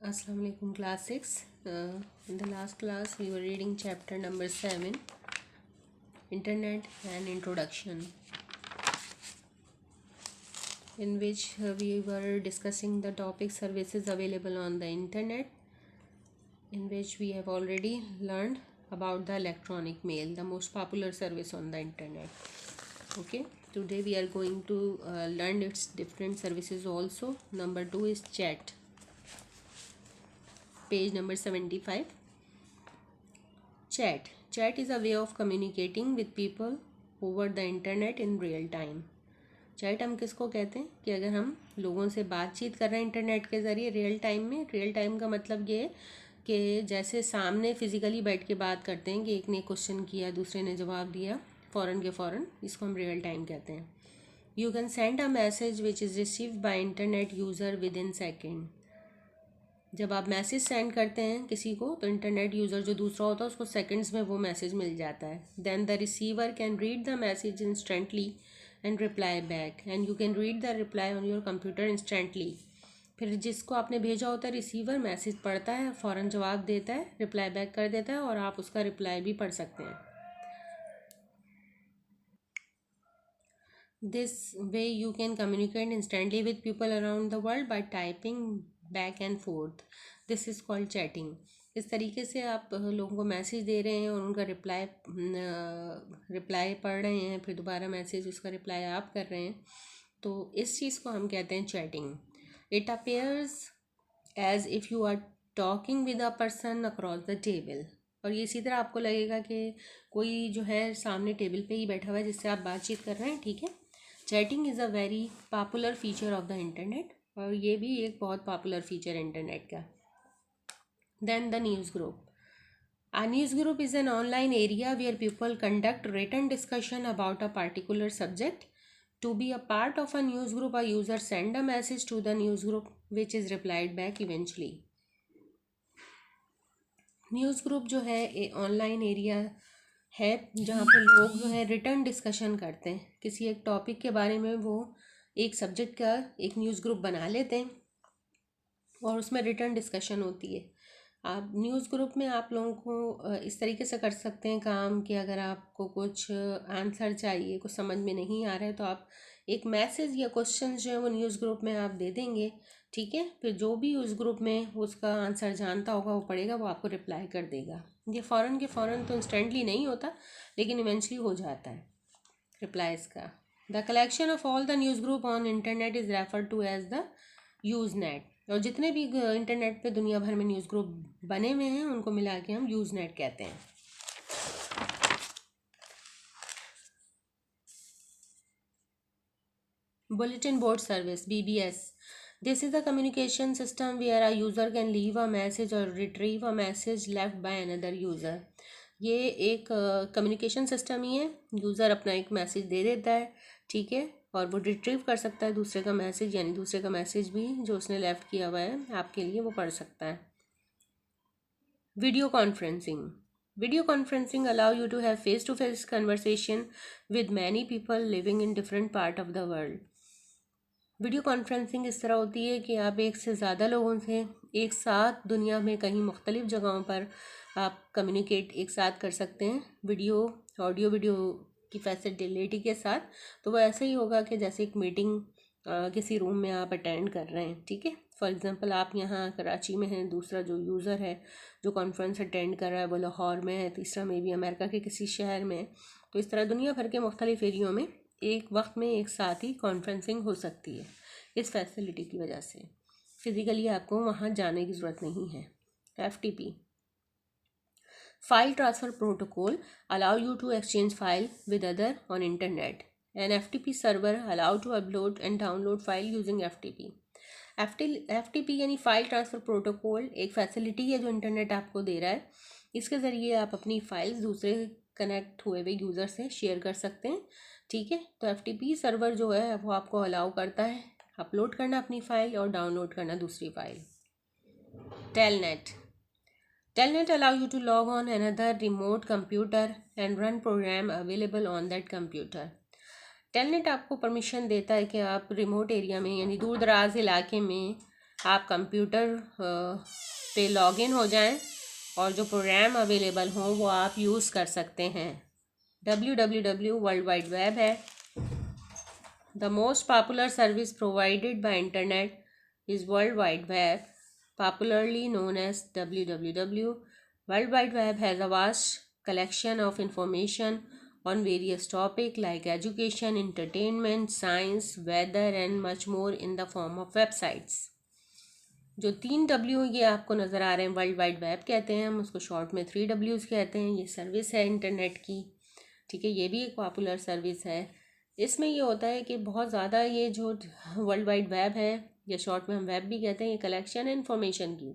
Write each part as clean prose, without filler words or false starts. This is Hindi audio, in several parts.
Assalamu alaikum class 6. In the last class we were reading chapter number 7, Internet and Introduction, in which we were discussing the topic services available on the internet, in which we have already learned about the electronic mail, the most popular service on the internet. Okay, today we are going to learn its different services also. Number 2 is chat. Page number 75. Chat is a way of communicating with people over the internet in real time. Chat हम किसको कहते हैं कि अगर हम लोगों से बातचीत कर रहे हैं इंटरनेट के ज़रिए रियल टाइम में। रियल टाइम का मतलब ये है कि जैसे सामने फिज़िकली बैठ के बात करते हैं कि एक ने क्वेश्चन किया दूसरे ने जवाब दिया फ़ौरन के फ़ौरन, इसको हम रियल टाइम कहते हैं। You can send a message which is received by internet user with in second. जब आप मैसेज सेंड करते हैं किसी को तो इंटरनेट यूज़र जो दूसरा होता है उसको सेकंड्स में वो मैसेज मिल जाता है। Then the receiver can read the message instantly and reply back, and you can read the reply on your computer instantly. फिर जिसको आपने भेजा होता है रिसीवर मैसेज पढ़ता है, फ़ौरन जवाब देता है, रिप्लाई बैक कर देता है और आप उसका रिप्लाई भी पढ़ सकते हैं। This way you can communicate instantly with people around the world by typing back and forth. This is called chatting. इस तरीके से आप लोगों को मैसेज दे रहे हैं और उनका रिप्लाई पढ़ रहे हैं, फिर दोबारा मैसेज उसका रिप्लाई आप कर रहे हैं, तो इस चीज़ को हम कहते हैं chatting. It appears as if you are talking with a person across the table, और ये इसी तरह आपको लगेगा कि कोई जो है सामने टेबल पे ही बैठा हुआ है जिससे आप बातचीत कर रहे हैं। ठीक है, chatting is a very popular feature of the internet, और ये भी एक बहुत पॉपुलर फीचर है इंटरनेट का। Then the news group. A news group is an online area where people conduct written discussion about a particular subject. To be a part of a news group, a user send a message to the news group which is replied back eventually. News group जो है ये ऑनलाइन एरिया है जहाँ पे लोग जो है रिटर्न डिस्कशन करते हैं किसी एक टॉपिक के बारे में। वो एक सब्जेक्ट का एक न्यूज़ ग्रुप बना लेते हैं और उसमें रिटर्न डिस्कशन होती है। आप न्यूज़ ग्रुप में आप लोगों को इस तरीके से कर सकते हैं काम कि अगर आपको कुछ आंसर चाहिए, कुछ समझ में नहीं आ रहा है, तो आप एक मैसेज या क्वेश्चन जो है वो न्यूज़ ग्रुप में आप दे देंगे। ठीक है, फिर जो भी उस ग्रुप में उसका आंसर जानता होगा वो पढ़ेगा, वो आपको रिप्लाई कर देगा। ये फ़ौरन के फ़ौरन तो इंस्टेंटली नहीं होता, लेकिन इवेंचुअली हो जाता है रिप्लाइज का। The collection of all the news group on internet is refer to as the Usenet. और जितने भी इंटरनेट पे दुनिया भर में न्यूज़ ग्रुप बने हुए हैं उनको मिला के हम यूज़ नेट कहते हैं। Bulletin board service BBS. This is a communication system where a user can leave a message or retrieve a message left by another user. ये एक कम्युनिकेशन सिस्टम ही है। यूज़र अपना एक मैसेज दे देता है, ठीक है, और वो रिट्रीव कर सकता है दूसरे का मैसेज, यानी दूसरे का मैसेज भी जो उसने लेफ़्ट किया हुआ है आपके लिए वो पढ़ सकता है। Video conferencing. Video conferencing allow you to have face-to-face conversation with many people living in different part of the world. Video conferencing इस तरह होती है कि आप एक से ज़्यादा लोगों से एक साथ दुनिया में कहीं मुख्तलिफ़ जगहों पर आप कम्युनिकेट एक साथ कर सकते हैं ऑडियो वीडियो की फैसिलिटी के साथ। तो वो ऐसे ही होगा कि जैसे एक मीटिंग किसी रूम में आप अटेंड कर रहे हैं। ठीक है, फॉर एग्ज़ाम्पल आप यहाँ कराची में हैं, दूसरा जो यूज़र है जो कॉन्फ्रेंस अटेंड कर रहा है वो लाहौर में है, तीसरा में भी अमेरिका के किसी शहर में। तो इस तरह दुनिया भर के मुख्तलिफ़ एरियो में एक वक्त में एक साथ ही कॉन्फ्रेंसिंग हो सकती है इस फैसिलिटी की वजह से। फ़िज़िकली आपको वहाँ जाने की ज़रूरत नहीं है। FTP, file transfer protocol, allow you to exchange file with other on internet. An FTP server allow to upload and download file using FTP. FTP यानी फ़ाइल ट्रांसफ़र प्रोटोकॉल एक फ़ैसिलिटी है जो इंटरनेट आपको दे रहा है। इसके ज़रिए आप अपनी फ़ाइल्स दूसरे कनेक्ट हुए हुए यूज़र से शेयर कर सकते हैं। ठीक है, तो FTP सर्वर जो है वो आपको अलाउ करता है अपलोड करना अपनी फ़ाइल और डाउनलोड करना दूसरी file. Telnet allow you to log on another remote computer and run program available on that computer. Telnet आपको परमिशन देता है कि आप रिमोट एरिया में यानी दूर दराज इलाके में आप कंप्यूटर पे लॉगिन हो जाएं और जो प्रोग्राम अवेलेबल हों वो आप यूज़ कर सकते हैं। www वर्ल्ड वाइड वेब है। The most popular service provided by internet is World Wide Web, popularly known as WWW. World Wide Web has a vast collection of information on various topics like education, entertainment, science, weather, and much more in the form of websites. जो 3 W ये आपको नज़र आ रहे हैं वर्ल्ड वाइड वेब कहते हैं, हम उसको शॉर्ट में 3 Ws कहते हैं। ये सर्विस है इंटरनेट की, ठीक है, ये भी एक पॉपुलर सर्विस है। इसमें ये होता है कि बहुत ज़्यादा ये जो वर्ल्ड वाइड वेब है या शॉर्ट में हम वेब भी कहते हैं, ये कलेक्शन है इन्फॉर्मेशन की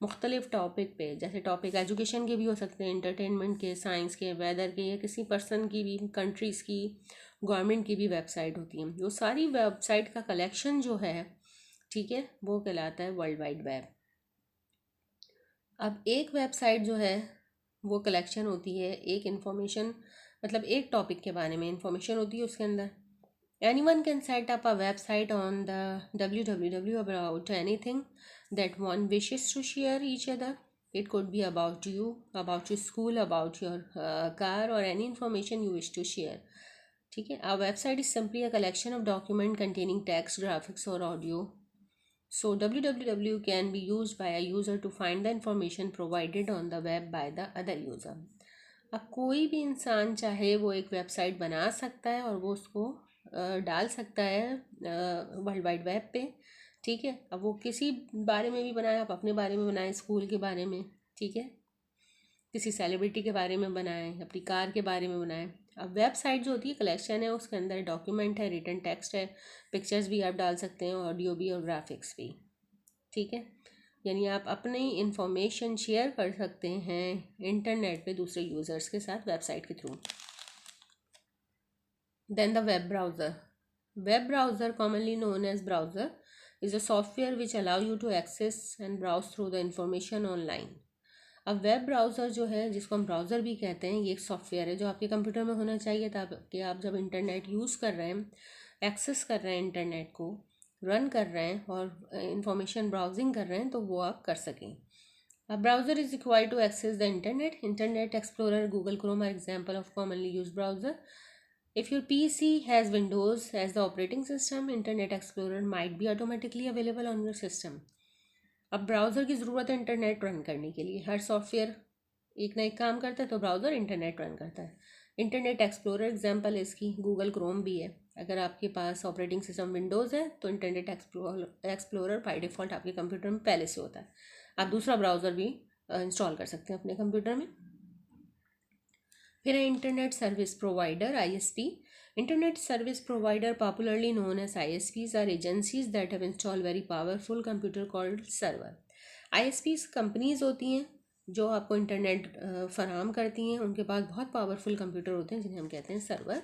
मुख्तलिफ टॉपिक पे। जैसे टॉपिक एजुकेशन के भी हो सकते हैं, इंटरटेनमेंट के, साइंस के, वेदर के, या किसी पर्सन की भी, कंट्रीज़ की, गवर्नमेंट की भी वेबसाइट होती है। वो सारी वेबसाइट का कलेक्शन जो है, ठीक है, वो कहलाता है वर्ल्ड वाइड वेब। अब एक वेबसाइट जो है वो कलेक्शन होती है एक इंफॉर्मेशन, मतलब एक टॉपिक के बारे में इंफॉर्मेशन होती है उसके अंदर। Anyone can set up a website on the www about anything that one wishes to share each other. It could be about you, about your school, about your car, or any information you wish to share. ठीक है, our website is simply a collection of document containing text, graphics, or audio. So www can be used by a user to find the information provided on the web by the other user. अब कोई भी इंसान चाहे वो एक वेबसाइट बना सकता है और वो उसको डाल सकता है वर्ल्ड वाइड वेब पे, ठीक है। अब वो किसी बारे में भी बनाए, आप अपने बारे में बनाएं, स्कूल के बारे में, ठीक है, किसी सेलिब्रिटी के बारे में बनाएं, अपनी कार के बारे में बनाएं। अब वेबसाइट जो होती है कलेक्शन है, उसके अंदर डॉक्यूमेंट है, रिटन टेक्स्ट है, पिक्चर्स भी आप डाल सकते हैं, ऑडियो भी और ग्राफिक्स भी, ठीक है। यानी आप अपनी इंफॉर्मेशन शेयर कर सकते हैं इंटरनेट पे दूसरे यूज़र्स के साथ वेबसाइट के through. Then the web browser. Web browser, commonly known as browser, is a software which allow you to access and browse through the information online. अब वेब ब्राउज़र जो है, जिसको हम ब्राउज़र भी कहते हैं, ये एक सॉफ्टवेयर है जो आपके कंप्यूटर में होना चाहिए ताकि आप जब इंटरनेट यूज़ कर रहे हैं, एक्सेस कर रहे हैं, इंटरनेट को रन कर रहे हैं और इंफॉर्मेशन ब्राउजिंग कर रहे हैं, तो वो आप कर सकें। A browser is required to access the internet. Internet Explorer, Google Chrome are example of commonly used browser. If your PC has Windows as the operating system, Internet Explorer might be automatically available on your system. अब ब्राउज़र की ज़रूरत है इंटरनेट रन करने के लिए। हर सॉफ्टवेयर एक ना एक काम करता है, तो ब्राउज़र इंटरनेट रन करता है। इंटरनेट एक्सप्लोरर एग्जांपल है इसकी, गूगल क्रोम भी है। अगर आपके पास ऑपरेटिंग सिस्टम विंडोज़ है तो इंटरनेट एक्सप्लोरर बाय डिफ़ॉल्ट आपके कंप्यूटर में पहले से होता है। आप दूसरा ब्राउज़र भी इंस्टॉल कर सकते हैं अपने कंप्यूटर में। फिर है internet service provider, ISP. Internet service provider, popularly known as ISPs, are agencies that have installed very powerful computer called server. ISPs companies होती हैं जो आपको इंटरनेट फराहम करती हैं, उनके पास बहुत पावरफुल कंप्यूटर होते हैं जिन्हें हम कहते हैं server.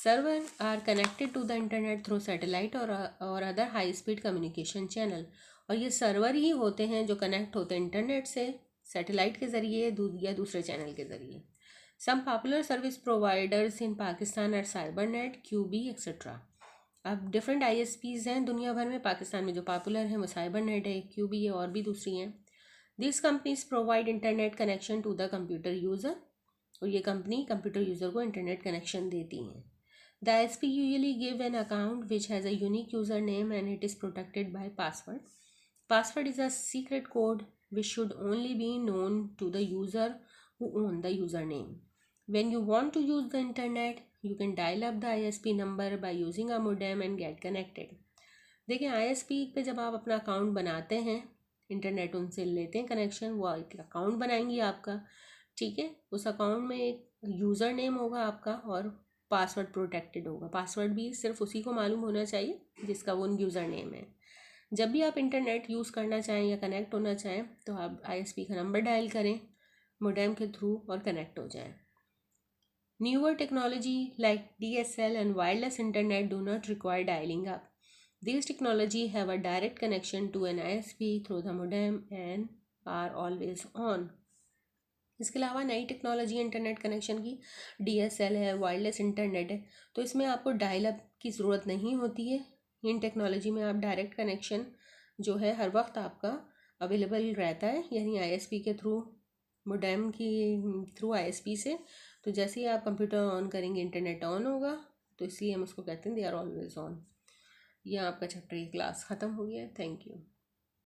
Server are connected to the internet through satellite और other high speed communication channel, और ये सर्वर ही होते हैं जो कनेक्ट होते हैं इंटरनेट से सैटेलाइट के ज़रिए या दूसरे चैनल के ज़रिए। Some popular service providers in Pakistan are CyberNet, QB, etc. अब डिफरेंट ISPs हैं दुनिया भर में। पाकिस्तान में जो पॉपुलर हैं वो CyberNet है, QB है, और भी दूसरी हैं। These companies provide internet connection to the computer user, और ये कंपनी कंप्यूटर यूज़र को इंटरनेट कनेक्शन देती हैं। The ISP usually give an account which has a unique username and it is protected by password. Password is a secret code which should only be known to the user who own the username. When you want to use the internet, you can dial up the ISP number by using a modem and get connected. देखिए, ISP पे जब आप अपना अकाउंट बनाते हैं, इंटरनेट उनसे लेते हैं कनेक्शन, वो एक अकाउंट बनाएंगी आपका, ठीक है। उस अकाउंट में एक यूज़र नेम होगा आपका और पासवर्ड प्रोटेक्टेड होगा। पासवर्ड भी सिर्फ उसी को मालूम होना चाहिए जिसका वो यूज़र नेम है। जब भी आप इंटरनेट यूज़ करना चाहें या कनेक्ट होना चाहें तो आप ISP का नंबर डायल करें मोडेम के थ्रू और कनेक्ट हो जाएं। Newer technology like DSL and wireless internet do not require dialing up. These technology have a direct connection to an ISP through the modem and are always on. इसके अलावा नई टेक्नोलॉजी इंटरनेट कनेक्शन की DSL है, वायरलेस इंटरनेट है, तो इसमें आपको डायल अप की ज़रूरत नहीं होती है। इन टेक्नोलॉजी में आप डायरेक्ट कनेक्शन जो है हर वक्त आपका अवेलेबल रहता है, यानी आईएसपी के थ्रू, मोडेम की थ्रू आईएसपी से। तो जैसे ही आप कंप्यूटर ऑन करेंगे इंटरनेट ऑन होगा, तो इसलिए हम उसको कहते हैं दे आर ऑलवेज ऑन। ये आपका चैप्टर की क्लास ख़त्म हो गया है। Thank you.